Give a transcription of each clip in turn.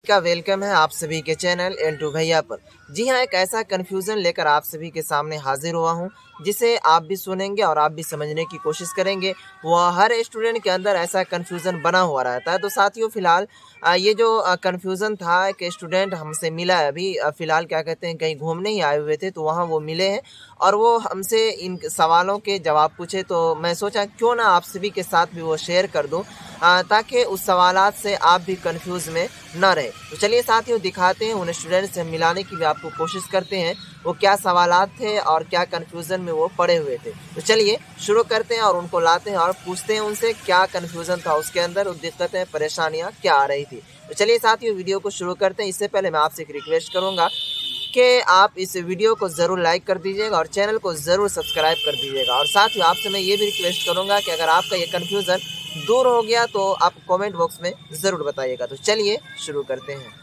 का वेलकम है आप सभी के चैनल एंटू भैया पर। जी हाँ, एक ऐसा कन्फ्यूज़न लेकर आप सभी के सामने हाजिर हुआ हूँ जिसे आप भी सुनेंगे और आप भी समझने की कोशिश करेंगे। वह हर स्टूडेंट के अंदर ऐसा कन्फ्यूज़न बना हुआ रहता है। तो साथियों, फ़िलहाल ये जो कन्फ्यूज़न था, एक स्टूडेंट हमसे मिला है अभी, फ़िलहाल क्या कहते हैं, कहीं घूमने ही आए हुए थे तो वहाँ वो मिले हैं और वो हमसे इन सवालों के जवाब पूछे। तो मैं सोचा क्यों ना आप सभी के साथ भी वो शेयर कर दूँ ताकि उस सवालात से आप भी कंफ्यूज में ना रहे। तो चलिए साथियों, दिखाते हैं, उन स्टूडेंट से मिलाने की भी आपको कोशिश करते हैं वो क्या सवालात थे और क्या कंफ्यूजन में वो पड़े हुए थे। तो चलिए शुरू करते हैं और उनको लाते हैं और पूछते हैं उनसे क्या कंफ्यूजन था उसके अंदर, दिक्कतें परेशानियां क्या आ रही थी। तो चलिए साथियों, वीडियो को शुरू करते हैं। इससे पहले मैं आपसे एक रिक्वेस्ट करूंगा कि आप इस वीडियो को ज़रूर लाइक कर दीजिएगा और चैनल को ज़रूर सब्सक्राइब कर दीजिएगा। और साथ ही आपसे मैं ये भी रिक्वेस्ट करूंगा कि अगर आपका ये कन्फ्यूज़न दूर हो गया तो आप कमेंट बॉक्स में ज़रूर बताइएगा। तो चलिए शुरू करते हैं।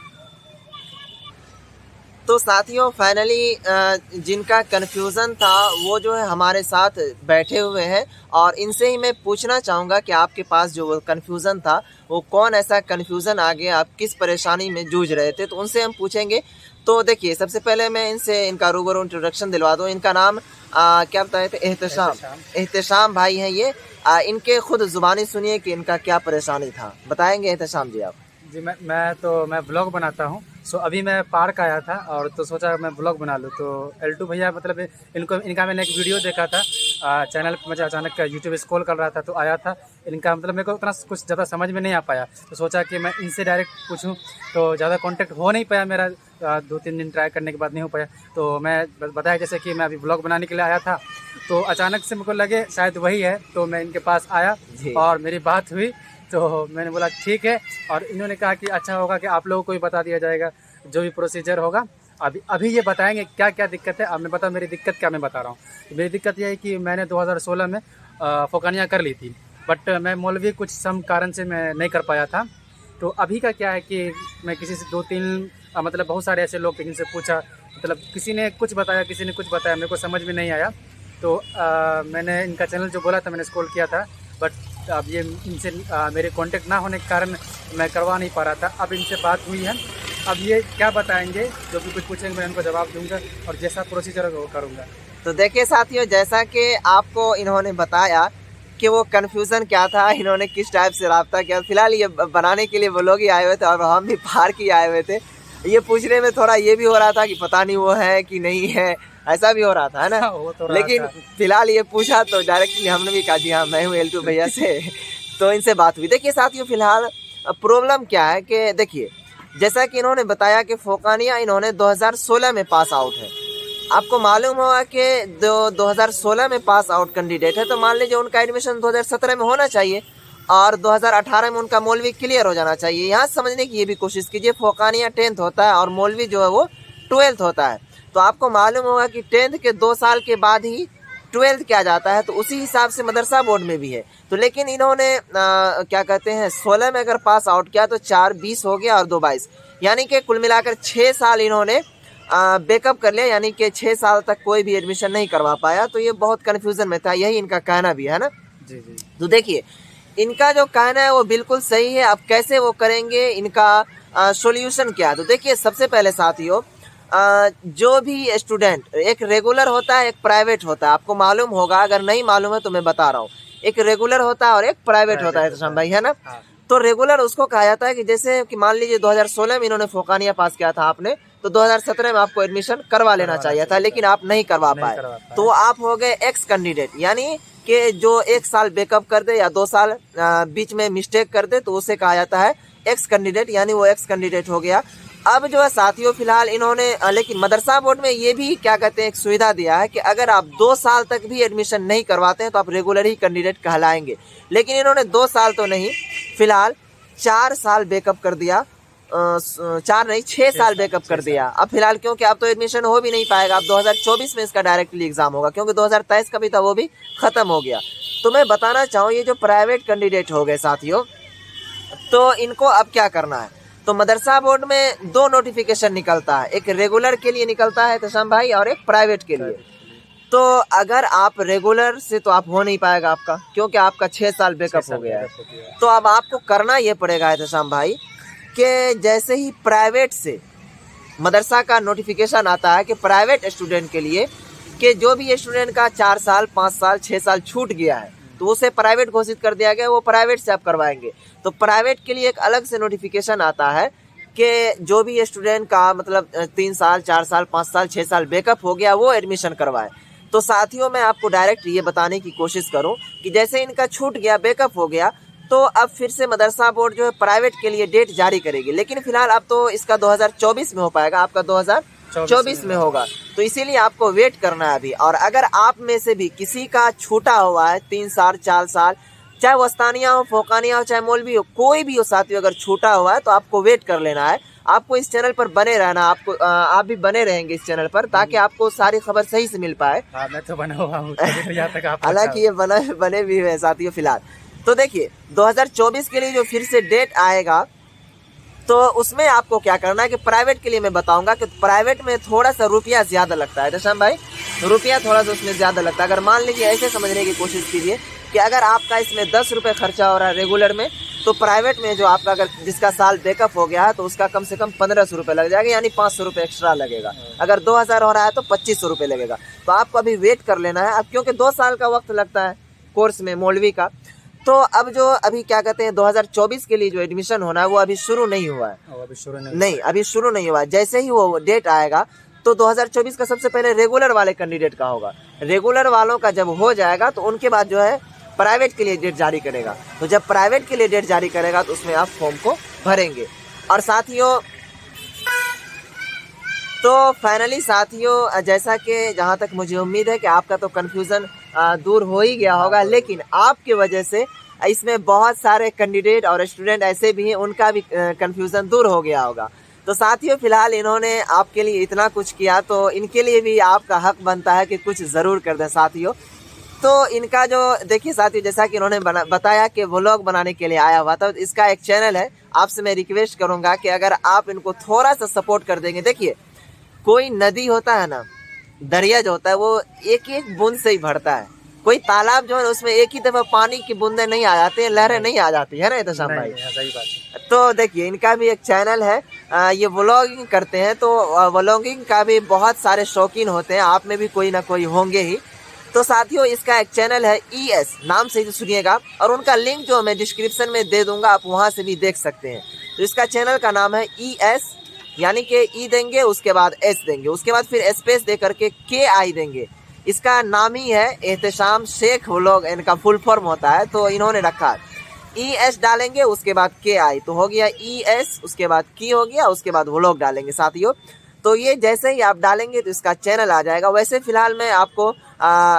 तो साथियों, फाइनली जिनका कन्फ्यूज़न था वो जो है हमारे साथ बैठे हुए हैं और इनसे ही मैं पूछना चाहूँगा कि आपके पास जो कन्फ्यूज़न था वो कौन ऐसा कन्फ्यूज़न आ गया, आप किस परेशानी में जूझ रहे थे, तो उनसे हम पूछेंगे। तो देखिए, सबसे पहले मैं इनसे इनका रूबरू इंट्रोडक्शन दिलवा दूँ। इनका नाम क्या बताए थे? एहतशाम। एहतशाम भाई हैं ये। इनके खुद ज़ुबानी सुनिए कि इनका क्या परेशानी था, बताएंगे एहतशाम जी आप? जी मैं ब्लॉग बनाता हूँ। सो अभी मैं पार्क आया था और तो सोचा मैं ब्लॉग बना लूँ। तो एल्टू भैया मतलब इनका मैंने एक वीडियो देखा था चैनल पर। मुझे अचानक यूट्यूब स्क्रॉल कर रहा था तो आया था इनका। मतलब मेरे को उतना कुछ ज़्यादा समझ में नहीं आ पाया, तो सोचा कि मैं इनसे डायरेक्ट पूछूं। तो ज़्यादा कांटेक्ट हो नहीं पाया मेरा, 2-3 दिन ट्राई करने के बाद नहीं हो पाया। तो मैं बताया जैसे कि मैं अभी ब्लॉग बनाने के लिए आया था, तो अचानक से मेरे को लगे शायद वही है, तो मैं इनके पास आया और मेरी बात हुई। तो मैंने बोला ठीक है, और इन्होंने कहा कि अच्छा होगा कि आप लोगों को भी बता दिया जाएगा जो भी प्रोसीजर होगा। अभी ये बताएंगे क्या क्या दिक्कत है। अब मैं पता मेरी दिक्कत क्या मैं बता रहा हूँ। तो मेरी दिक्कत ये है कि मैंने 2016 में फोकानिया कर ली थी, बट मैं मौलवी कुछ सम कारण से मैं नहीं कर पाया था। तो अभी का क्या है कि मैं किसी से 2-3 मतलब बहुत सारे ऐसे लोग जिनसे पूछा, मतलब किसी ने कुछ बताया किसी ने कुछ बताया, मेरे को समझ में नहीं आया। तो मैंने इनका चैनल जो बोला था मैंने स्क्रॉल किया था, बट अब ये इनसे मेरे कांटेक्ट ना होने के कारण मैं करवा नहीं पा रहा था। अब इनसे बात हुई है, अब ये क्या बताएंगे, जो भी कुछ पूछेंगे मैं उनको जवाब दूंगा और जैसा प्रोसीजर होगा वो करूँगा। तो देखिए साथियों, जैसा कि आपको इन्होंने बताया कि वो कन्फ्यूज़न क्या था, इन्होंने किस टाइप से रब्ता किया। फिलहाल ये बनाने के लिए वो लोग ही आए हुए थे और हम भी पार्क ही आए हुए थे। ये पूछने में थोड़ा ये भी हो रहा था कि पता नहीं वो है कि नहीं है, ऐसा भी हो रहा था, है ना? वो तो लेकिन फिलहाल ये पूछा तो डायरेक्टली हमने भी कहा जी हाँ, मैं हूँ एल्टू भैया से। तो इनसे बात हुई। देखिए साथियों, फिलहाल प्रॉब्लम क्या है कि देखिए, जैसा कि इन्होंने बताया कि फोकानिया इन्होंने 2016 में पास आउट है। आपको मालूम होगा कि 2016 में पास आउट कैंडिडेट है, तो मान लीजिए उनका एडमिशन 2017 में होना चाहिए और 2018 में उनका मौलवी क्लियर हो जाना चाहिए। यहाँ समझने की ये भी कोशिश कीजिए, फोकानिया 10th होता है और मौलवी जो है वो 12th होता है। तो आपको मालूम होगा कि 10th के 2 साल के बाद ही 12th किया जाता है, तो उसी हिसाब से मदरसा बोर्ड में भी है। तो लेकिन इन्होंने क्या कहते हैं, 16 में अगर पास आउट किया तो 4-20 हो गया और 2-22, यानी कि कुल मिलाकर 6 साल इन्होंने बैकअप कर लिया, यानी कि 6 साल तक कोई भी एडमिशन नहीं करवा पाया। तो ये बहुत कन्फ्यूज़न में था, यही इनका कहना भी है ना। जी जी। तो देखिए, इनका जो कहना है वो बिल्कुल सही है। अब कैसे वो करेंगे, इनका सॉल्यूशन क्या है? तो देखिए, सबसे पहले साथियों, जो भी स्टूडेंट, एक रेगुलर होता है एक प्राइवेट होता है। आपको मालूम होगा, अगर नहीं मालूम है तो मैं बता रहा हूँ। एक रेगुलर होता है और एक प्राइवेट होता है, तो भाई, है ना? हाँ। तो रेगुलर उसको कहा जाता है कि जैसे कि मान लीजिए 2016 में इन्होंने फोकानिया पास किया था आपने, तो 2017 में आपको एडमिशन करवा लेना चाहिए था, लेकिन आप नहीं करवा पाए। तो आप हो गए एक्स कैंडिडेट, यानी कि जो 1 साल बैकअप कर दे या 2 साल बीच में मिस्टेक कर दे तो उसे कहा जाता है एक्स कैंडिडेट, यानी वो एक्स कैंडिडेट हो गया। अब जो है साथियों, फिलहाल इन्होंने लेकिन मदरसा बोर्ड में ये भी क्या कहते हैं, एक सुविधा दिया है कि अगर आप 2 साल तक भी एडमिशन नहीं करवाते हैं तो आप रेगुलर ही कैंडिडेट कहलाएंगे। लेकिन इन्होंने 2 साल तो नहीं, फिलहाल 4 साल बैकअप कर दिया। 4 नहीं, 6 साल बैकअप कर दिया। अब फिलहाल क्योंकि अब तो एडमिशन हो भी नहीं पाएगा, अब 2024 में इसका डायरेक्टली एग्जाम होगा, क्योंकि 2023 का भी था वो भी खत्म हो गया। तो मैं बताना चाहूँ, ये जो प्राइवेट कैंडिडेट हो गए साथियों, तो इनको अब क्या करना है। तो मदरसा बोर्ड में 2 नोटिफिकेशन निकलता है, एक रेगुलर के लिए निकलता है तशम भाई और एक प्राइवेट के लिए। तो अगर आप रेगुलर से तो आप हो नहीं पाएगा आपका, क्योंकि आपका 6 साल बैकअप हो गया है। तो अब आपको करना ये पड़ेगा एहतशाम भाई कि जैसे ही प्राइवेट से मदरसा का नोटिफिकेशन आता है कि प्राइवेट स्टूडेंट के लिए कि जो भी स्टूडेंट का 4 साल 5 साल 6 साल छूट गया है तो उसे प्राइवेट घोषित कर दिया गया, वो प्राइवेट से आप करवाएंगे। तो प्राइवेट के लिए एक अलग से नोटिफिकेशन आता है कि जो भी स्टूडेंट का मतलब 3 साल 4 साल 5 साल 6 साल बैकअप हो गया वो एडमिशन करवाए। तो साथियों मैं आपको डायरेक्ट ये बताने की कोशिश करूं कि जैसे इनका छूट गया बैकअप हो गया तो अब फिर से मदरसा बोर्ड जो है प्राइवेट के लिए डेट जारी करेगी, लेकिन फिलहाल अब तो इसका 2024 में हो पाएगा, आपका 2024 में होगा। तो इसीलिए आपको वेट करना है अभी। और अगर आप में से भी किसी का छूटा हुआ है 3 साल 4 साल, चाहे वस्तानिया हो फोकानिया हो चाहे मौलवी हो, कोई भी हो साथियों, अगर छूटा हुआ है तो आपको वेट कर लेना है। आपको इस चैनल पर बने रहना, आपको आप भी बने रहेंगे इस चैनल पर ताकि आपको सारी खबर सही से मिल पाए। हाँ, मैं तो बना हुआ हूँ यहाँ तक आप। हालांकि ये बने भी हुए साथियों फिलहाल। तो देखिए 2024 के लिए जो फिर से डेट आएगा तो उसमें आपको क्या करना है कि प्राइवेट के लिए मैं बताऊंगा कि प्राइवेट में थोड़ा सा रुपया ज़्यादा लगता है दशम भाई, रुपया थोड़ा सा उसमें ज़्यादा लगता है। अगर मान लीजिए ऐसे समझने की कोशिश कीजिए कि अगर आपका इसमें 10 रुपये खर्चा हो रहा है रेगुलर में, तो प्राइवेट में जो आपका अगर जिसका साल बैकअप हो गया है तो उसका कम से कम 1500 रुपये लग जाएगा, यानी 500 रुपये एक्स्ट्रा लगेगा। अगर 2000 हो रहा है तो 2500 रुपये लगेगा। तो आपको अभी वेट कर लेना है अब, क्योंकि 2 साल का वक्त लगता है कोर्स में मौलवी का। तो अब जो अभी क्या कहते हैं 2024 के लिए जो एडमिशन होना है वो अभी शुरू नहीं हुआ है, अभी शुरू नहीं हुआ है। जैसे ही वो डेट आएगा तो 2024 का सबसे पहले रेगुलर वाले कैंडिडेट का होगा। रेगुलर वालों का जब हो जाएगा तो उनके बाद जो है प्राइवेट के लिए डेट जारी करेगा। तो जब प्राइवेट के लिए डेट जारी करेगा तो उसमें आप फॉर्म को भरेंगे। और साथियों तो फाइनली साथियों जैसा कि जहाँ तक मुझे उम्मीद है कि आपका तो कन्फ्यूज़न दूर हो ही गया होगा, लेकिन आपके वजह से इसमें बहुत सारे कैंडिडेट और स्टूडेंट ऐसे भी हैं उनका भी कन्फ्यूज़न दूर हो गया होगा। तो साथियों फिलहाल इन्होंने आपके लिए इतना कुछ किया तो इनके लिए भी आपका हक बनता है कि कुछ ज़रूर कर दें साथियों। तो इनका जो देखिए साथियों जैसा कि इन्होंने बताया कि व्लॉग बनाने के लिए आया हुआ था, तो इसका एक चैनल है। आपसे मैं रिक्वेस्ट करूँगा कि अगर आप इनको थोड़ा सा सपोर्ट कर देंगे। देखिए कोई नदी होता है ना, दरिया जो होता है वो एक एक बूंद से ही भरता है। कोई तालाब जो है उसमें एक ही दफा पानी की बूंदें नहीं आ जाती हैं, लहरें नहीं आ जाती है ना इत्तेशाम भाई। सही बात है। तो देखिए इनका भी एक चैनल है, ये व्लॉगिंग करते हैं। तो व्लॉगिंग का भी बहुत सारे शौकीन होते हैं, आप में भी कोई ना कोई होंगे ही। तो साथियों इसका एक चैनल है ES, नाम से ही सुनिएगा, और उनका लिंक जो मैं डिस्क्रिप्शन में दे दूंगा, आप वहाँ से भी देख सकते हैं। तो इसका चैनल का नाम है ES, यानी कि ई देंगे उसके बाद एस देंगे, उसके बाद फिर स्पेस दे करके KI देंगे। इसका नाम ही है एहतशाम शेख व्लॉग, इनका फुल फॉर्म होता है। तो इन्होंने रखा ES डालेंगे उसके बाद KI, तो हो गया ES, उसके बाद की हो गया, उसके बाद व्लॉग डालेंगे साथियों। तो ये जैसे ही आप डालेंगे तो इसका चैनल आ जाएगा। वैसे फिलहाल मैं आपको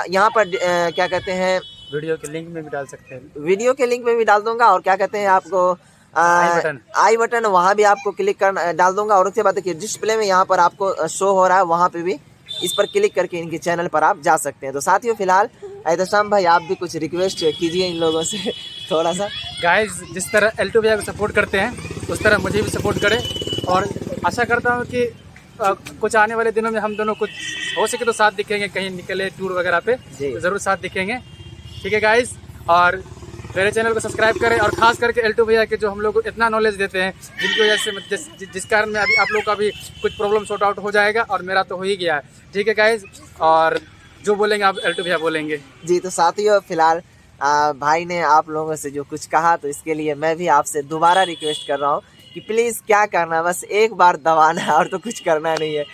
यहाँ पर क्या कहते हैं वीडियो के लिंक में भी डाल सकते हैं, वीडियो के लिंक में भी डाल दूंगा, और क्या कहते हैं आपको आई बटन वहाँ भी आपको क्लिक कर डाल दूंगा। और उसके बाद देखिए डिस्प्ले में यहाँ पर आपको शो हो रहा है, वहाँ पे भी इस पर क्लिक करके इनके चैनल पर आप जा सकते हैं। तो साथियों फिलहाल एहतशाम भाई आप भी कुछ रिक्वेस्ट कीजिए इन लोगों से थोड़ा सा। गाइस जिस तरह L2 भैया को सपोर्ट करते हैं उस तरह मुझे भी सपोर्ट करें, और आशा करता हूँ कि कुछ आने वाले दिनों में हम दोनों कुछ हो सके तो साथ दिखेंगे, कहीं निकले टूर वगैरह पे तो ज़रूर साथ दिखेंगे। ठीक है गाइस, और मेरे चैनल को सब्सक्राइब करें, और खास करके L2 भैया के जो हम लोग को इतना नॉलेज देते हैं, जिनकी वजह से जिस कारण में अभी आप लोग का भी कुछ प्रॉब्लम सॉर्ट आउट हो जाएगा, और मेरा तो हो ही गया है। ठीक है गाइस, और जो बोलेंगे आप L2 भैया बोलेंगे जी। तो साथियों फिलहाल भाई ने आप लोगों से जो कुछ कहा तो इसके लिए मैं भी आपसे दोबारा रिक्वेस्ट कर रहा हूँ कि प्लीज़ क्या करना है, बस एक बार दबाना है और तो कुछ करना नहीं है।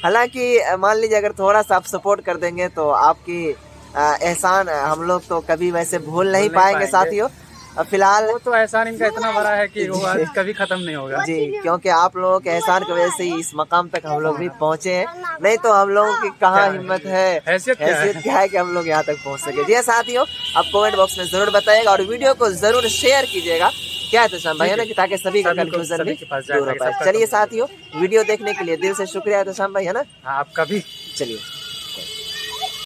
हालांकि मान लीजिए अगर थोड़ा सा आप सपोर्ट कर देंगे तो आपकी एहसान हम लोग तो कभी वैसे भूल नहीं पाएंगे साथियों। फिलहाल वो तो एहसान इनका इतना बड़ा है कि वो कभी खत्म नहीं होगा जी, क्योंकि आप लोगों के एहसान की वजह से ही इस मकाम तक हम लोग भी पहुँचे हैं, नहीं तो हम लोगों की कहाँ हिम्मत है, हैसियत क्या है कि हम लोग यहाँ तक पहुँच सके। जी साथियों आप कमेंट बॉक्स में जरूर बताइएगा, और वीडियो को जरूर शेयर कीजिएगा, क्या है भाई है ना, कि ताकि सभी का कंफ्यूजन भी दूर हो पाए। चलिए साथियों वीडियो देखने के लिए दिल से शुक्रिया है भाई है ना, आपका भी। चलिए।